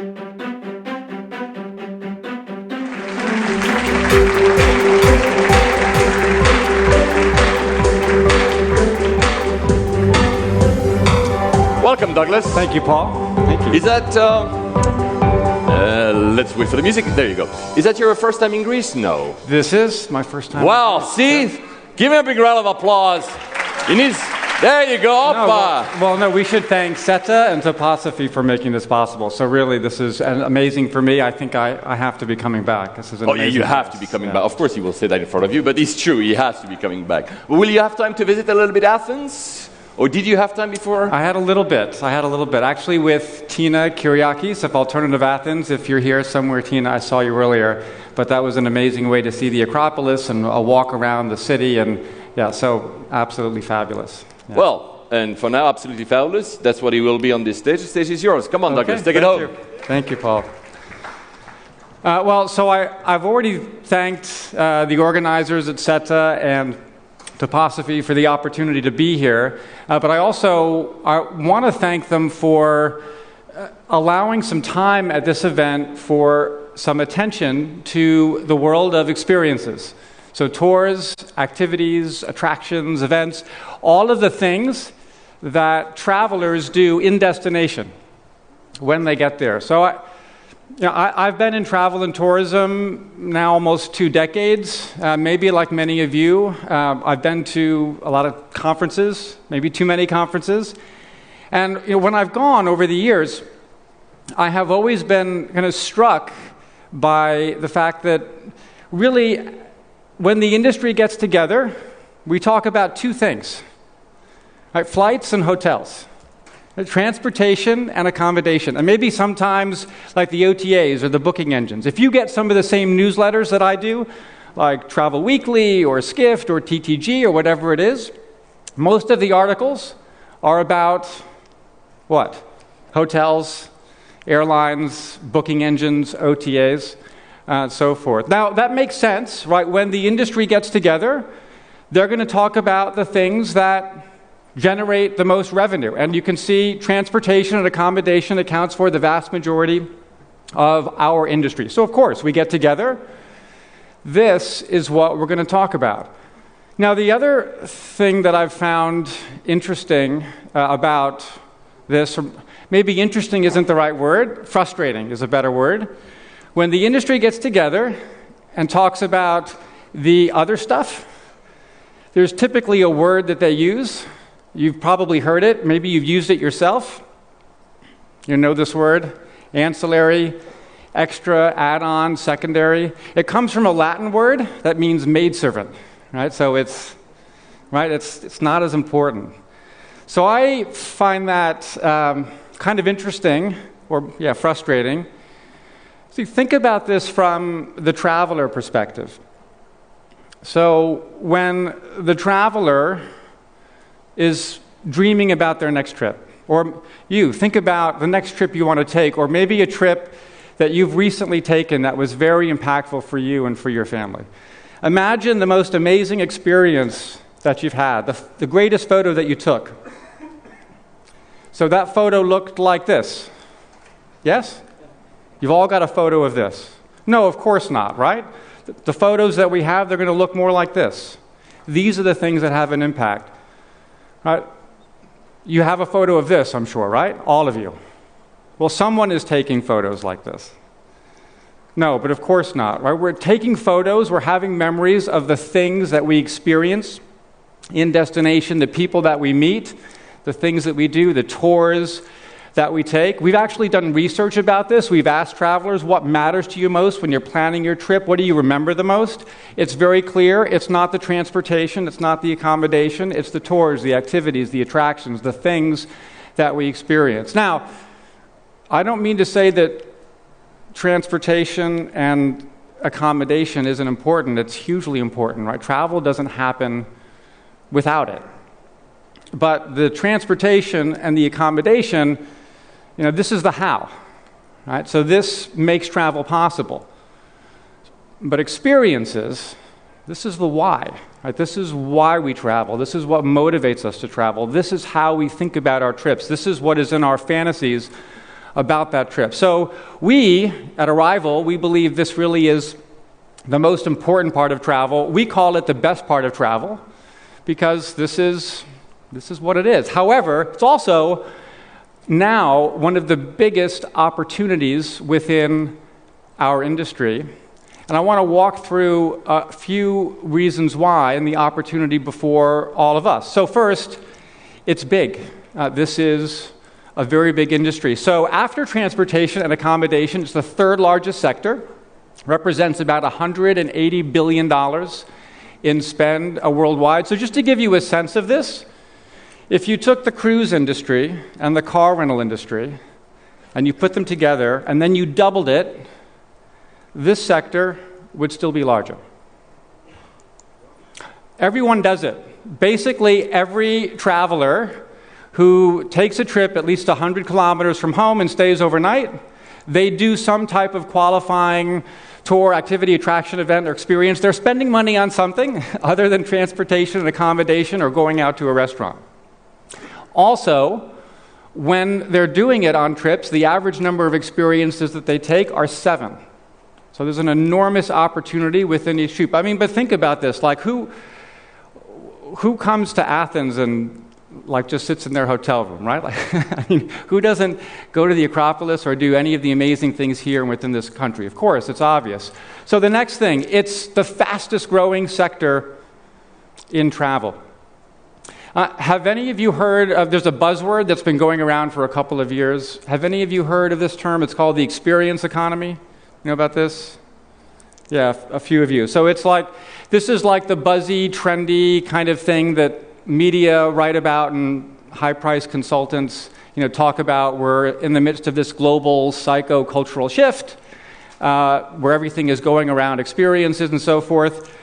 Welcome, Douglas. Thank you, Paul. Thank you. Is that... let's wait for the music. There you go. Is that your first time in Greece? No. This is my first time. Wow, see? Give him a big round of applause. There you go. No, we should thank SETE and Topography for making this possible. So really, this is amazing for me. I think I have to be coming back. This is an amazing you have to be coming back. Of course, he will say that in front of you, but it's true. He has to be coming back. Well, will you have time to visit a little bit Athens? Or did you have time before? I had a little bit. Actually, with Tina Kyriakis of Alternative Athens. If you're here somewhere, Tina, I saw you earlier. But that was an amazing way to see the Acropolis and a walk around the city. And yeah, so absolutely fabulous. Yeah. Well, and for now, absolutely fabulous. That's what he will be on this stage. The stage is yours. Come on, Douglas, take it home. Thank you, Paul. So I've already thanked the organizers at SETE and Topography for the opportunity to be here, but I also want to thank them for allowing some time at this event for some attention to the world of experiences. So tours, activities, attractions, events, all of the things that travelers do in destination when they get there. So I've been in travel and tourism now almost 2 decades. Maybe like many of you, I've been to a lot of conferences, maybe too many conferences. And when I've gone over the years, I have always been kind of struck by the fact that really, when the industry gets together, we talk about 2 things, right? Flights and hotels. Transportation and accommodation, and maybe sometimes like the OTAs or the booking engines. If you get some of the same newsletters that I do, like Travel Weekly or Skift or TTG or whatever it is, most of the articles are about what? Hotels, airlines, booking engines, OTAs, so forth. Now, that makes sense, right? When the industry gets together, they're going to talk about the things that generate the most revenue. And you can see transportation and accommodation accounts for the vast majority of our industry. So of course, we get together. This is what we're going to talk about. Now, the other thing that I've found interesting about this, or maybe interesting isn't the right word, frustrating is a better word. When the industry gets together and talks about the other stuff, there's typically a word that they use. You've probably heard it. Maybe you've used it yourself. You know this word, ancillary, extra, add-on, secondary. It comes from a Latin word that means maidservant, right? So it's not as important. So I find that kind of interesting, or frustrating. So think about this from the traveler perspective. So when the traveler is dreaming about their next trip, or you think about the next trip you want to take, or maybe a trip that you've recently taken that was very impactful for you and for your family. Imagine the most amazing experience that you've had, the greatest photo that you took. So that photo looked like this. Yes? You've all got a photo of this. No, of course not, right? The photos that we have, they're going to look more like this. These are the things that have an impact. Right? You have a photo of this, I'm sure, right? All of you. Well, someone is taking photos like this. No, but of course not, right? We're taking photos, we're having memories of the things that we experience in destination, the people that we meet, the things that we do, the tours that we take. We've actually done research about this. We've asked travelers, what matters to you most when you're planning your trip? What do you remember the most? It's very clear. It's not the transportation. It's not the accommodation. It's the tours, the activities, the attractions, the things that we experience. Now, I don't mean to say that transportation and accommodation isn't important. It's hugely important, right? Travel doesn't happen without it. But the transportation and the accommodation, this is the how, right? So this makes travel possible. But experiences, this is the why, right? This is why we travel. This is what motivates us to travel. This is how we think about our trips. This is what is in our fantasies about that trip. So we, at Arival, we believe this really is the most important part of travel. We call it the best part of travel because this is what it is. However, it's also now one of the biggest opportunities within our industry. And I want to walk through a few reasons why and the opportunity before all of us. So first, it's big. This is a very big industry. So after transportation and accommodation, it's the third largest sector, represents about $180 billion in spend worldwide. So just to give you a sense of this, if you took the cruise industry and the car rental industry and you put them together and then you doubled it, this sector would still be larger. Everyone does it. Basically, every traveler who takes a trip at least 100 kilometers from home and stays overnight, they do some type of qualifying tour, activity, attraction, event, or experience. They're spending money on something other than transportation and accommodation or going out to a restaurant. Also, when they're doing it on trips, the average number of experiences that they take are 7. So there's an enormous opportunity within each troop. I mean, but think about this. Like, who comes to Athens and like just sits in their hotel room, right? Like, I mean, who doesn't go to the Acropolis or do any of the amazing things here and within this country? Of course, it's obvious. So the next thing, it's the fastest growing sector in travel. Have any of you heard of, there's a buzzword that's been going around for a couple of years. Have any of you heard of this term? It's called the experience economy. You know about this? Yeah, a few of you. So it's like, this is like the buzzy, trendy kind of thing that media write about and high-priced consultants, talk about. We're in the midst of this global psycho-cultural shift where everything is going around experiences and so forth.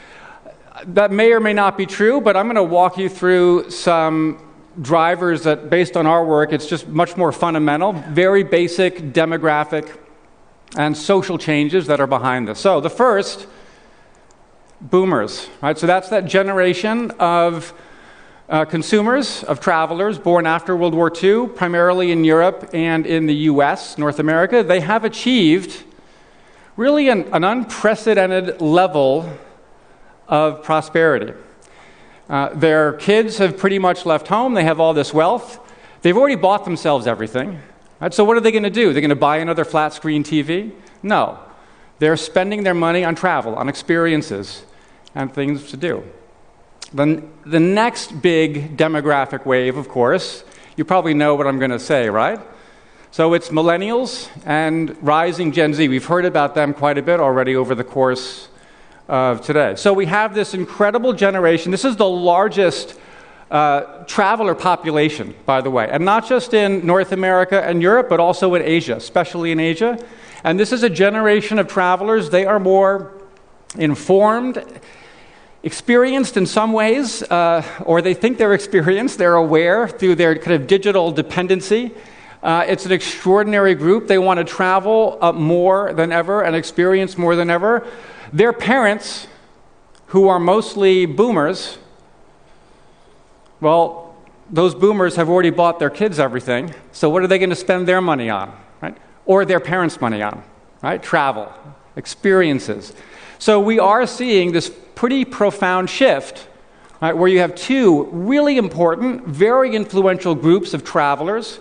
That may or may not be true, but I'm going to walk you through some drivers that, based on our work, it's just much more fundamental, very basic demographic and social changes that are behind this. So the first, boomers, right? So that's that generation of consumers, of travelers born after World War II, primarily in Europe and in the US, North America. They have achieved really an unprecedented level of prosperity. Their kids have pretty much left home. They have all this wealth. They've already bought themselves everything. Right? So what are they going to do? They're going to buy another flat screen TV? No. They're spending their money on travel, on experiences, and things to do. Then the next big demographic wave, of course, you probably know what I'm going to say, right? So it's millennials and rising Gen Z. We've heard about them quite a bit already over the course of today. So we have this incredible generation. This is the largest traveler population, by the way, and not just in North America and Europe, but also in Asia, especially in Asia. And this is a generation of travelers. They are more informed, experienced in some ways, or they think they're experienced. They're aware through their kind of digital dependency. It's an extraordinary group. They want to travel more than ever and experience more than ever. Their parents, who are mostly boomers, well, those boomers have already bought their kids everything, so what are they going to spend their money on, right? Or their parents' money on, right? Travel, experiences. So we are seeing this pretty profound shift, right, where you have two really important, very influential groups of travelers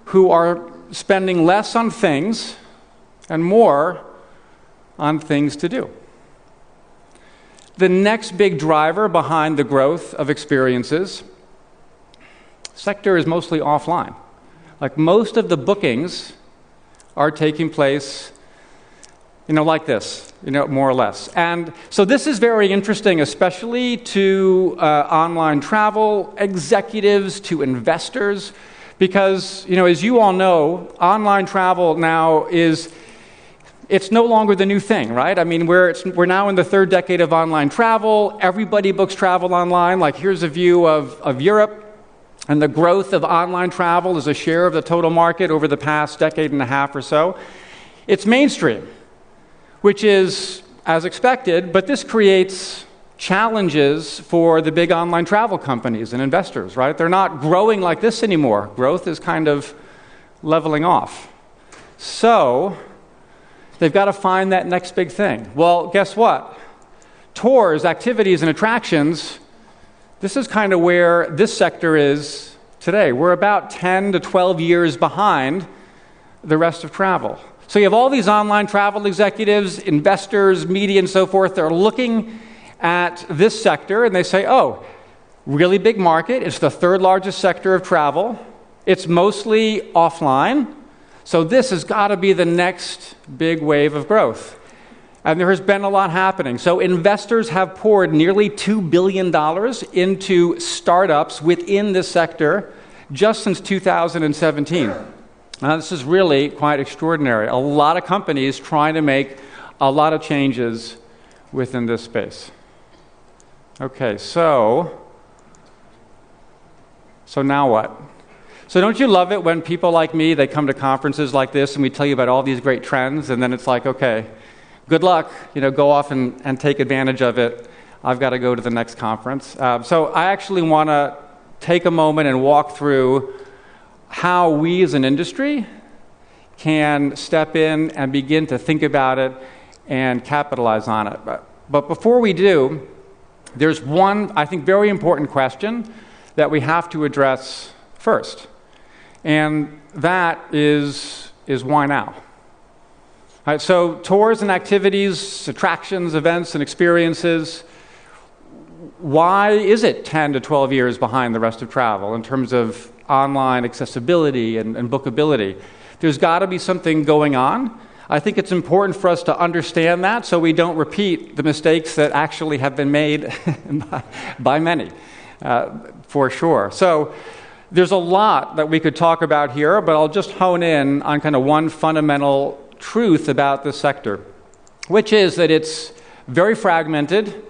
who are spending less on things and more on things to do. The next big driver behind the growth of experiences, sector is mostly offline. Like most of the bookings are taking place, like this, more or less. And so this is very interesting, especially to online travel executives, to investors, because, as you all know, online travel now it's no longer the new thing, right? I mean, we're now in the third decade of online travel. Everybody books travel online. Like, here's a view of Europe and the growth of online travel as a share of the total market over the past decade and a half or so. It's mainstream, which is as expected, but this creates challenges for the big online travel companies and investors, right? They're not growing like this anymore. Growth is kind of leveling off. So they've got to find that next big thing. Well, guess what? Tours, activities, and attractions, this is kind of where this sector is today. We're about 10 to 12 years behind the rest of travel. So you have all these online travel executives, investors, media, and so forth. They're looking at this sector, and they say, oh, really big market. It's the third largest sector of travel. It's mostly offline. So this has got to be the next big wave of growth. And there has been a lot happening. So investors have poured nearly $2 billion into startups within this sector just since 2017. Now, this is really quite extraordinary. A lot of companies trying to make a lot of changes within this space. Okay, so now what? So don't you love it when people like me, they come to conferences like this and we tell you about all these great trends, and then it's like, okay, good luck, go off and take advantage of it. I've got to go to the next conference. So I actually want to take a moment and walk through how we as an industry can step in and begin to think about it and capitalize on it. But before we do, there's one, I think, very important question that we have to address first. And that is why now? All right, so tours and activities, attractions, events, and experiences, why is it 10 to 12 years behind the rest of travel in terms of online accessibility and bookability? There's got to be something going on. I think it's important for us to understand that so we don't repeat the mistakes that actually have been made by many, for sure. So there's a lot that we could talk about here, but I'll just hone in on kind of one fundamental truth about this sector, which is that it's very fragmented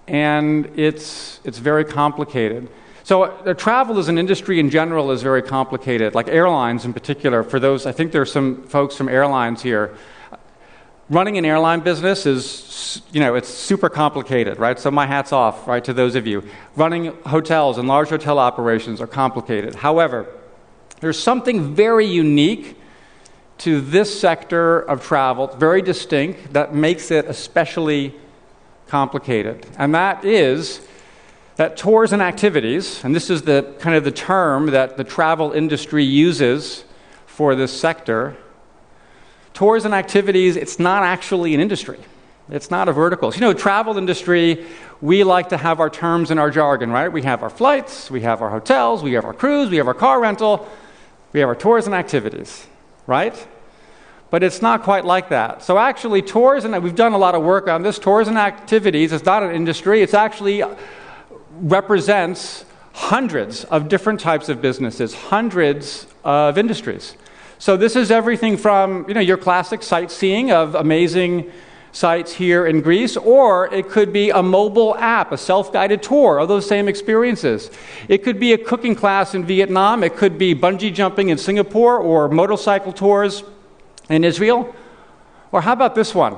and it's very complicated. So travel as an industry in general is very complicated, like airlines in particular. For those, I think there's some folks from airlines here. Running an airline business is, it's super complicated, right? So my hat's off, right, to those of you. Running hotels and large hotel operations are complicated. However, there's something very unique to this sector of travel, very distinct, that makes it especially complicated. And that is that tours and activities, and this is the kind of the term that the travel industry uses for this sector, tours and activities, it's not actually an industry. It's not a vertical. Travel industry, we like to have our terms and our jargon, right? We have our flights, we have our hotels, we have our cruise, we have our car rental, we have our tours and activities, right? But it's not quite like that. So actually, tours, and we've done a lot of work on this, tours and activities, it's not an industry, it's actually represents hundreds of different types of businesses, hundreds of industries. So this is everything from, your classic sightseeing of amazing sites here in Greece, or it could be a mobile app, a self-guided tour of those same experiences. It could be a cooking class in Vietnam, it could be bungee jumping in Singapore, or motorcycle tours in Israel. Or how about this one?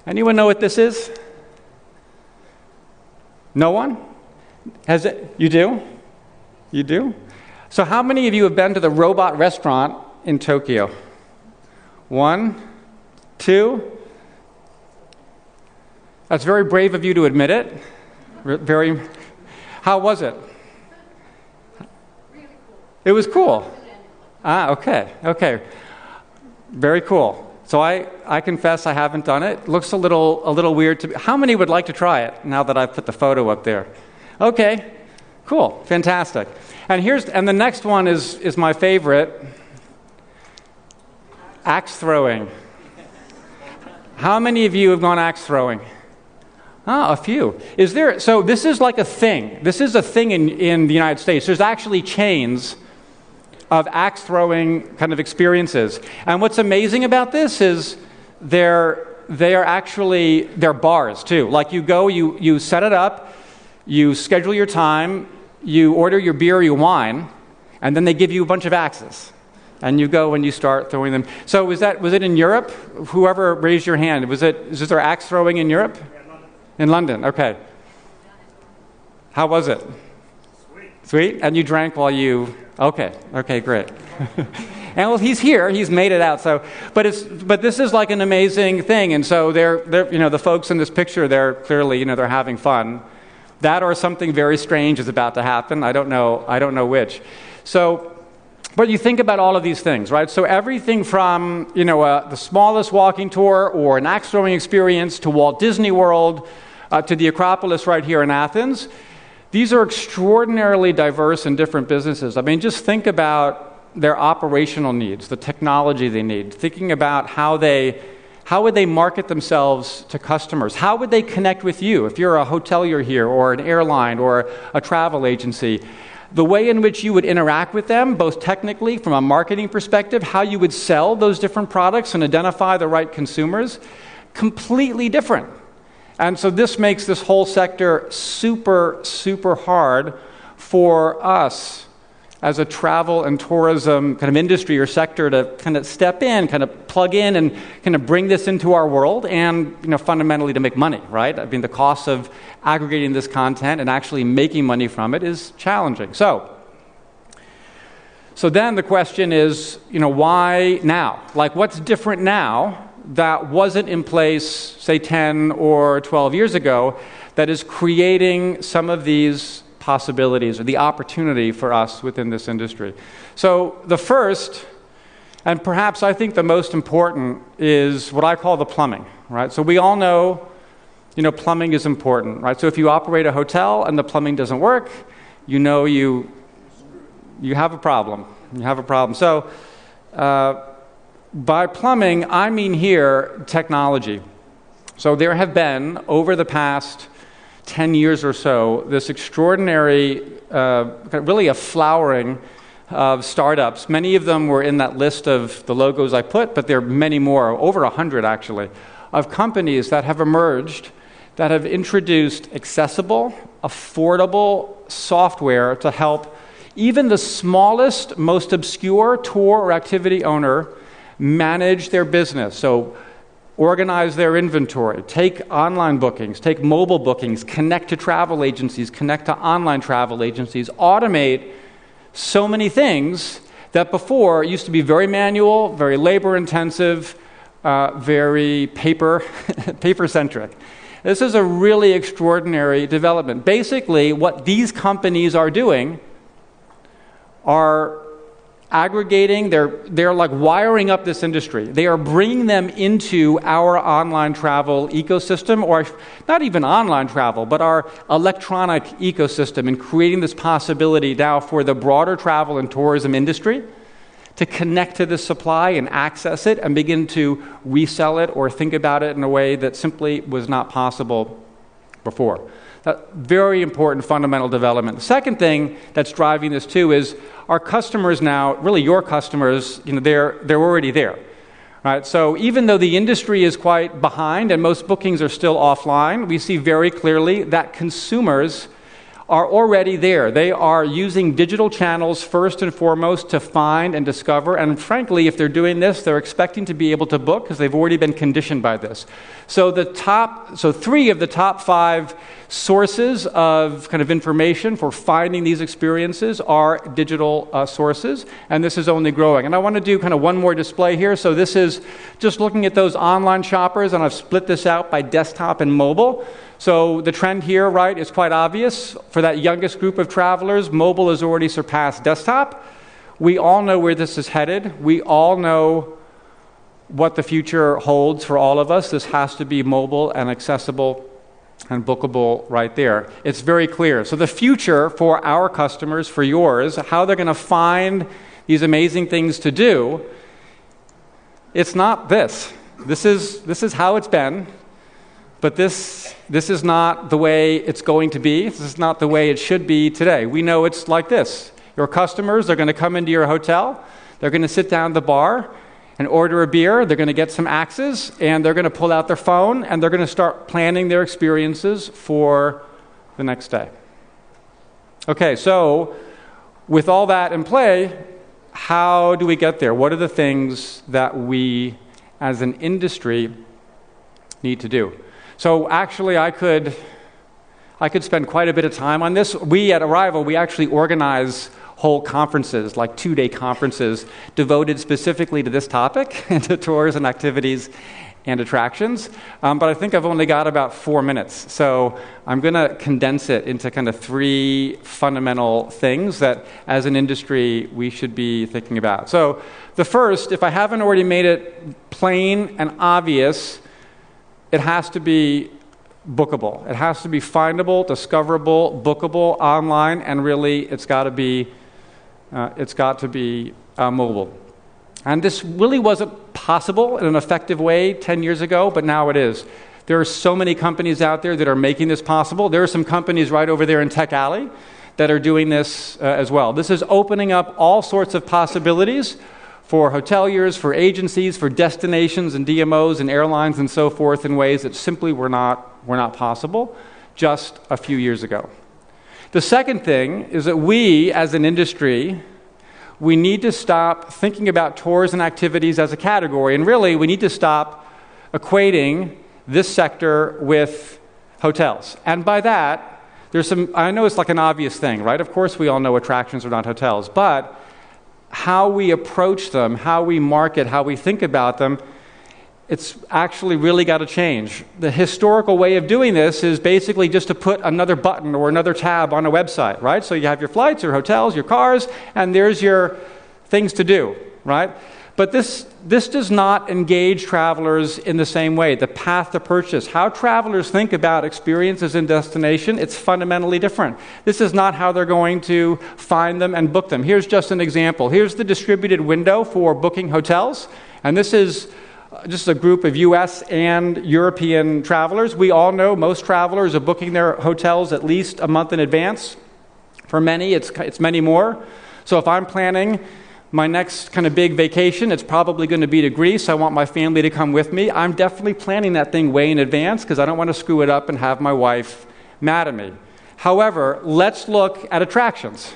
Anyone know what this is? No one? Has it? You do? You do? So how many of you have been to the robot restaurant in Tokyo? 1, 2. That's very brave of you to admit it. Very. How was it? Really cool. It was cool. Okay. Very cool. So I confess I haven't done it. It looks a little weird to me. How many would like to try it now that I've put the photo up there? Okay. Cool. Fantastic. And the next one is my favorite. Axe throwing. How many of you have gone axe throwing? A few. So this is like a thing. This is a thing in the United States. There's actually chains of axe throwing kind of experiences. And what's amazing about this is they're bars too. Like you go, you set it up, you schedule your time, you order your beer or your wine, and then they give you a bunch of axes. And you go and you start throwing them. So was it in Europe? Whoever raised your hand, is there axe throwing in Europe? In London, okay. How was it? Sweet? And you drank while you... Okay, great. And well, he's here, he's made it out. So, but this is like an amazing thing. And so they're the folks in this picture, they're clearly, they're having fun. That or something very strange is about to happen. I don't know which. So, but you think about all of these things, right? So everything from, the smallest walking tour or an axe throwing experience to Walt Disney World, to the Acropolis right here in Athens, these are extraordinarily diverse and different businesses. I mean, just think about their operational needs, the technology they need, thinking about how would they market themselves to customers? How would they connect with you if you're a hotelier here or an airline or a travel agency? The way in which you would interact with them, both technically from a marketing perspective, how you would sell those different products and identify the right consumers, completely different. And so this makes this whole sector super, super hard for us as a travel and tourism kind of industry or sector to kind of step in, kind of plug in and kind of bring this into our world and, fundamentally to make money, right? I mean, the cost of aggregating this content and actually making money from it is challenging. So then the question is, why now? Like, what's different now that wasn't in place, say, 10 or 12 years ago, that is creating some of these possibilities or the opportunity for us within this industry? So the first, and perhaps I think the most important, is what I call the plumbing, right? So we all know, plumbing is important, right? So if you operate a hotel and the plumbing doesn't work, you have a problem. You have a problem. So by plumbing, I mean here technology. So there have been, over the past 10 years or so, this extraordinary, really a flowering of startups. Many of them were in that list of the logos I put, but there are many more, over 100 actually, of companies that have emerged that have introduced accessible, affordable software to help even the smallest, most obscure tour or activity owner manage their business. So organize their inventory, take online bookings, take mobile bookings, connect to travel agencies, connect to online travel agencies, automate so many things that before used to be very manual, very labor-intensive, very paper-centric. This is a really extraordinary development. Basically, what these companies are doing are aggregating, they're like wiring up this industry. They are bringing them into our online travel ecosystem, or not even online travel, but our electronic ecosystem, and creating this possibility now for the broader travel and tourism industry to connect to this supply and access it and begin to resell it or think about it in a way that simply was not possible before. Very important fundamental development. The second thing that's driving this too is our customers now, really your customers, they're already there. Right? So even though the industry is quite behind and most bookings are still offline, we see very clearly that consumers are already there. They are using digital channels first and foremost to find and discover, and frankly, if they're doing this, they're expecting to be able to book because they've already been conditioned by this. So 3 of the top 5 sources of kind of information for finding these experiences are digital sources, and this is only growing. And I want to do kind of one more display here. So this is just looking at those online shoppers, and I've split this out by desktop and mobile. So the trend here, right, is quite obvious. For that youngest group of travelers, mobile has already surpassed desktop. We all know where this is headed. We all know what the future holds for all of us. This has to be mobile and accessible and bookable right there. It's very clear. So the future for our customers, for yours, how they're going to find these amazing things to do, it's not this. This is how it's been. But this is not the way it's going to be. This is not the way it should be today. We know it's like this. Your customers are going to come into your hotel. They're going to sit down at the bar and order a beer. They're going to get some axes, and they're going to pull out their phone, and they're going to start planning their experiences for the next day. Okay, so with all that in play, how do we get there? What are the things that we, as an industry, need to do? So actually, I could spend quite a bit of time on this. We at Arival, we actually organize whole conferences, like 2-day conferences, devoted specifically to this topic and to tours and activities and attractions. But I think I've only got about 4 minutes. So I'm going to condense it into kind of 3 fundamental things that, as an industry, we should be thinking about. So the first, if I haven't already made it plain and obvious, it has to be bookable. It has to be findable, discoverable, bookable online, and really it's got to be mobile. And this really wasn't possible in an effective way 10 years ago, but now it is. There are so many companies out there that are making this possible. There are some companies right over there in Tech Alley that are doing this as well. This is opening up all sorts of possibilities for hoteliers, for agencies, for destinations and DMOs and airlines and so forth in ways that simply were not possible just a few years ago. The second thing is that we, as an industry, we need to stop thinking about tours and activities as a category, and really we need to stop equating this sector with hotels. And by that, I know it's like an obvious thing, right? Of course we all know attractions are not hotels, but how we approach them, how we market, how we think about them, it's actually really got to change. The historical way of doing this is basically just to put another button or another tab on a website, right? So you have your flights, your hotels, your cars, and there's your things to do, right? But this does not engage travelers in the same way. The path to purchase, how travelers think about experiences in destination, it's fundamentally different. This is not how they're going to find them and book them. Here's just an example. Here's the distributed window for booking hotels, and this is just a group of U.S. and European travelers. We all know most travelers are booking their hotels at least a month in advance. For many, it's many more. So if I'm planning my next kind of big vacation, it's probably going to be to Greece. I want my family to come with me. I'm definitely planning that thing way in advance because I don't want to screw it up and have my wife mad at me. However, let's look at attractions.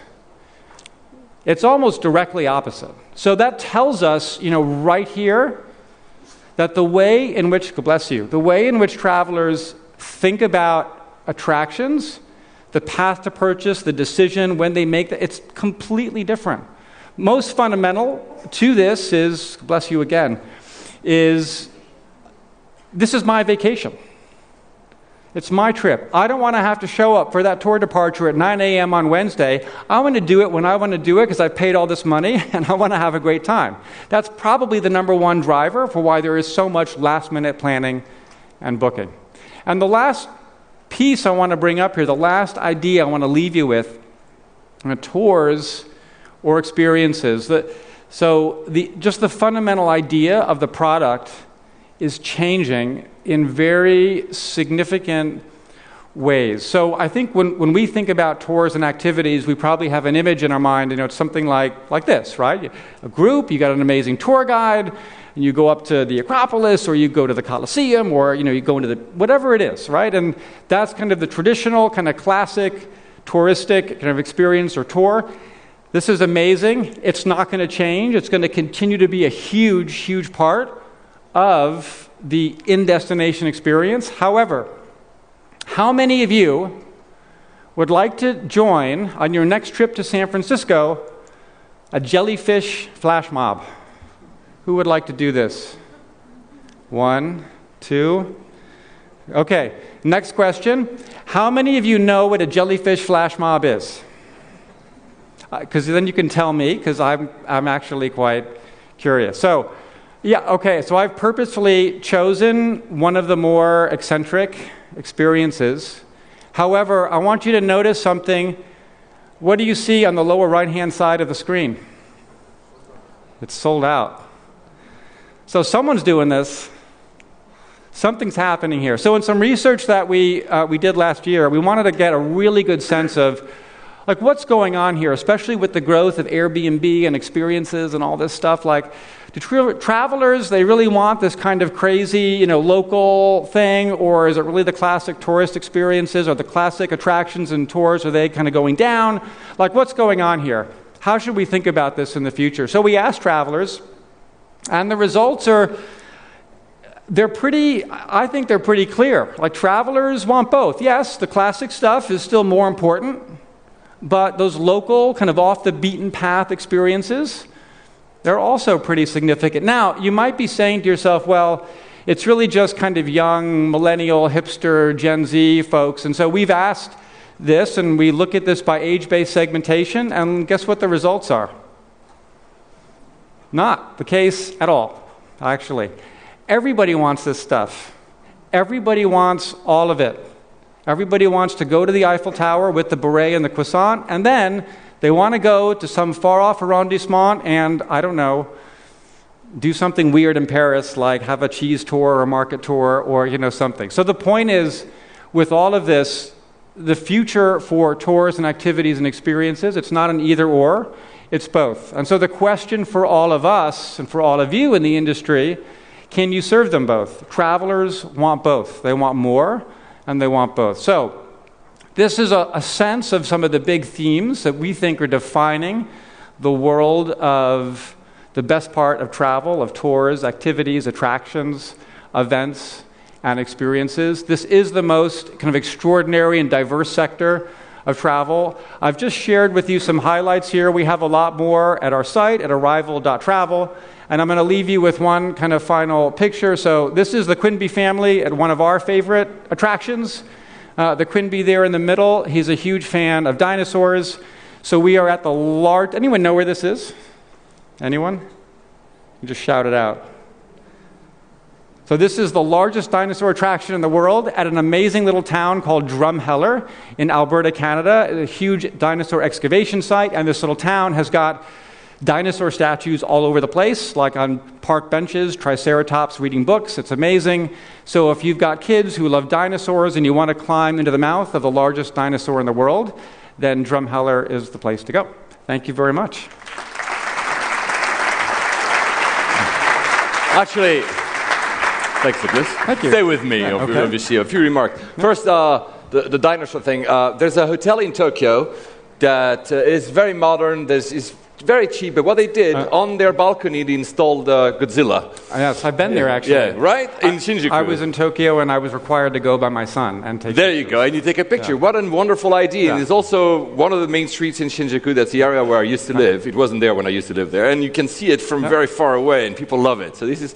It's almost directly opposite. So that tells us, right here, that the way in which, God bless you, the way in which travelers think about attractions, the path to purchase, the decision when they make that, it's completely different. Most fundamental to this is, God bless you again, is this is my vacation. It's my trip. I don't want to have to show up for that tour departure at 9 a.m. on Wednesday. I want to do it when I want to do it because I paid all this money and I want to have a great time. That's probably the number one driver for why there is so much last-minute planning and booking. And the last piece I want to bring up here, the last idea I want to leave you with, tours or experiences. Just the fundamental idea of the product is changing in very significant ways. So I think when we think about tours and activities, we probably have an image in our mind, it's something like this, right? A group, you got an amazing tour guide, and you go up to the Acropolis, or you go to the Colosseum, or you go into the, whatever it is, right? And that's kind of the traditional, kind of classic, touristic kind of experience or tour. This is amazing. It's not going to change. It's going to continue to be a huge, huge part of the in-destination experience. However, how many of you would like to join on your next trip to San Francisco a jellyfish flash mob? Who would like to do this? 1, 2. Okay, next question. How many of you know what a jellyfish flash mob is? Because then you can tell me, because I'm actually quite curious. So, so I've purposefully chosen one of the more eccentric experiences. However, I want you to notice something. What do you see on the lower right-hand side of the screen? It's sold out. So someone's doing this. Something's happening here. So in some research that we did last year, we wanted to get a really good sense of what's going on here, especially with the growth of Airbnb and experiences and all this stuff. Do travelers, they really want this kind of crazy, local thing, or is it really the classic tourist experiences, or the classic attractions and tours, are they kind of going down? What's going on here? How should we think about this in the future? So we asked travelers, and the results I think they're pretty clear. Travelers want both. Yes, the classic stuff is still more important. but those local, kind of off the beaten path experiences, they're also pretty significant. Now, you might be saying to yourself, well, it's really just kind of young, millennial, hipster, Gen Z folks. And so we've asked this, and we look at this by age-based segmentation, and guess what the results are? Not the case at all, actually. Everybody wants this stuff. Everybody wants all of it. Everybody wants to go to the Eiffel Tower with the beret and the croissant, and then they want to go to some far-off arrondissement and, I don't know, do something weird in Paris, like have a cheese tour or a market tour or, something. So the point is, with all of this, the future for tours and activities and experiences, it's not an either-or, it's both. And so the question for all of us and for all of you in the industry, can you serve them both? Travelers want both. They want more, and they want both. So this is a sense of some of the big themes that we think are defining the world of the best part of travel, of tours, activities, attractions, events, and experiences. This is the most kind of extraordinary and diverse sector of travel. I've just shared with you some highlights here. We have a lot more at our site at arival.travel, and I'm going to leave you with one kind of final picture. So this is the Quinby family at one of our favorite attractions. The Quinby there in the middle, he's a huge fan of dinosaurs. So we are at the large... Anyone know where this is? Anyone? You just shout it out. So this is the largest dinosaur attraction in the world at an amazing little town called Drumheller in Alberta, Canada. A huge dinosaur excavation site, and this little town has got dinosaur statues all over the place, like on park benches, triceratops reading books. It's amazing. So if you've got kids who love dinosaurs and you want to climb into the mouth of the largest dinosaur in the world, then Drumheller is the place to go. Thank you very much. Actually, thanks, Nicholas. Thank you. Stay with me, obviously. A few remarks. First, the dinosaur thing. There's a hotel in Tokyo that is very modern. It's very cheap, but what they did, on their balcony, they installed Godzilla. Yes, I've been there, actually. Yeah, right? In Shinjuku. I was in Tokyo, and I was required to go by my son and take There pictures. you go, and you take a picture. Yeah. What a wonderful idea. Yeah. And there's also one of the main streets in Shinjuku, that's the area where I used to live. It wasn't there when I used to live there. And you can see it from very far away, and people love it. So this is...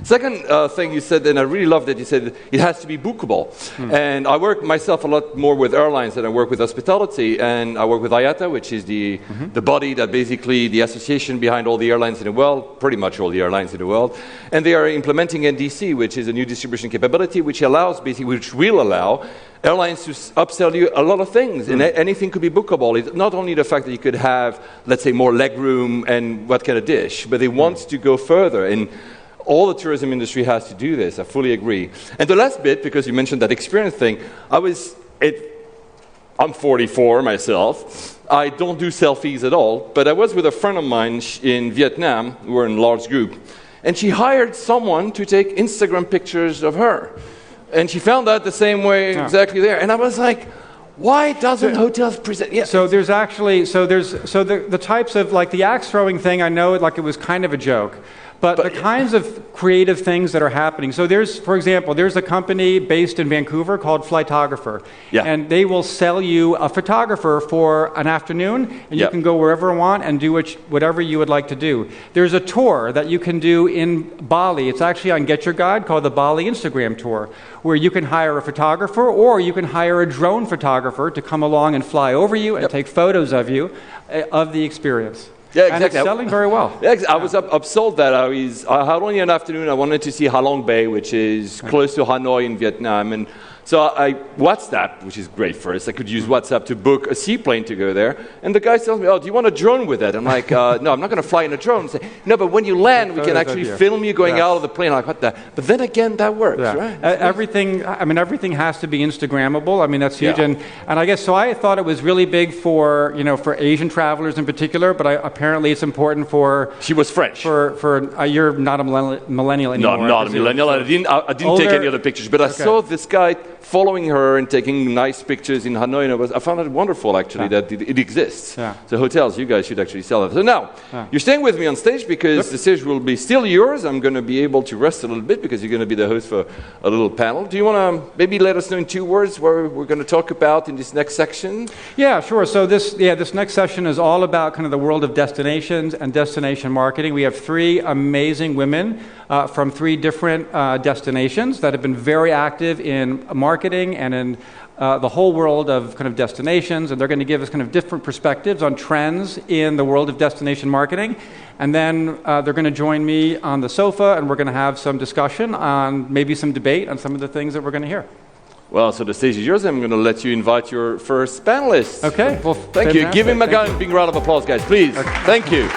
Second thing you said, and I really love that you said it has to be bookable. And I work myself a lot more with airlines than I work with hospitality. And I work with IATA, which is the body that basically the association behind all the airlines in the world, pretty much all the airlines in the world. And they are implementing NDC, which is a new distribution capability, which will allow airlines to upsell you a lot of things. And anything could be bookable. It's not only the fact that you could have, let's say, more legroom and what kind of dish, but they want to go further. And all the tourism industry has to do this. I fully agree. And the last bit, because you mentioned that experience thing, I'm 44 myself. I don't do selfies at all, but I was with a friend of mine in Vietnam. We were in a large group. And she hired someone to take Instagram pictures of her. And she found out the same way exactly there. And I was like, why doesn't hotels present? Yeah. So there's actually, the types of, like the axe throwing thing, I know like it was kind of a joke. But the kinds of creative things that are happening. So for example, there's a company based in Vancouver called Flightographer. Yeah. And they will sell you a photographer for an afternoon, and you can go wherever you want and do whatever you would like to do. There's a tour that you can do in Bali. It's actually on Get Your Guide called the Bali Instagram Tour, where you can hire a photographer or you can hire a drone photographer to come along and fly over you and take photos of you, of the experience. Yeah, exactly. And it's selling very well. Yeah, I was upsold that. I had only an afternoon. I wanted to see Halong Bay, which is close to Hanoi in Vietnam. And so I WhatsApp, which is great first. I could use WhatsApp to book a seaplane to go there. And the guy tells me, do you want a drone with it? I'm like, no, I'm not going to fly in a drone. Say, no, but when you land, we can actually film you going out of the plane. I'm like, what the? But then again, that works, right? Everything has to be Instagrammable. I mean, that's huge. And I guess, so I thought it was really big for Asian travelers in particular, but apparently it's important for... She was French. You're not a millennial anymore. No, I'm not a millennial. I didn't take any other pictures, but I saw this guy following her and taking nice pictures in Hanoi. And I found it wonderful, actually, that it exists. Yeah. So hotels, you guys should actually sell it. So now, you're staying with me on stage because the stage will be still yours. I'm going to be able to rest a little bit because you're going to be the host for a little panel. Do you want to maybe let us know in 2 words what we're going to talk about in this next section? Yeah, sure. So this next session is all about kind of the world of destinations and destination marketing. We have 3 amazing women from 3 different destinations that have been very active in marketing and in the whole world of kind of destinations, and they're going to give us kind of different perspectives on trends in the world of destination marketing. And then they're going to join me on the sofa, and we're going to have some discussion on maybe some debate on some of the things that we're going to hear. Well, so the stage is yours. I'm going to let you invite your first panelist. Okay. Well, thank you. Give him a big round of applause, guys, please. Okay. Thank you.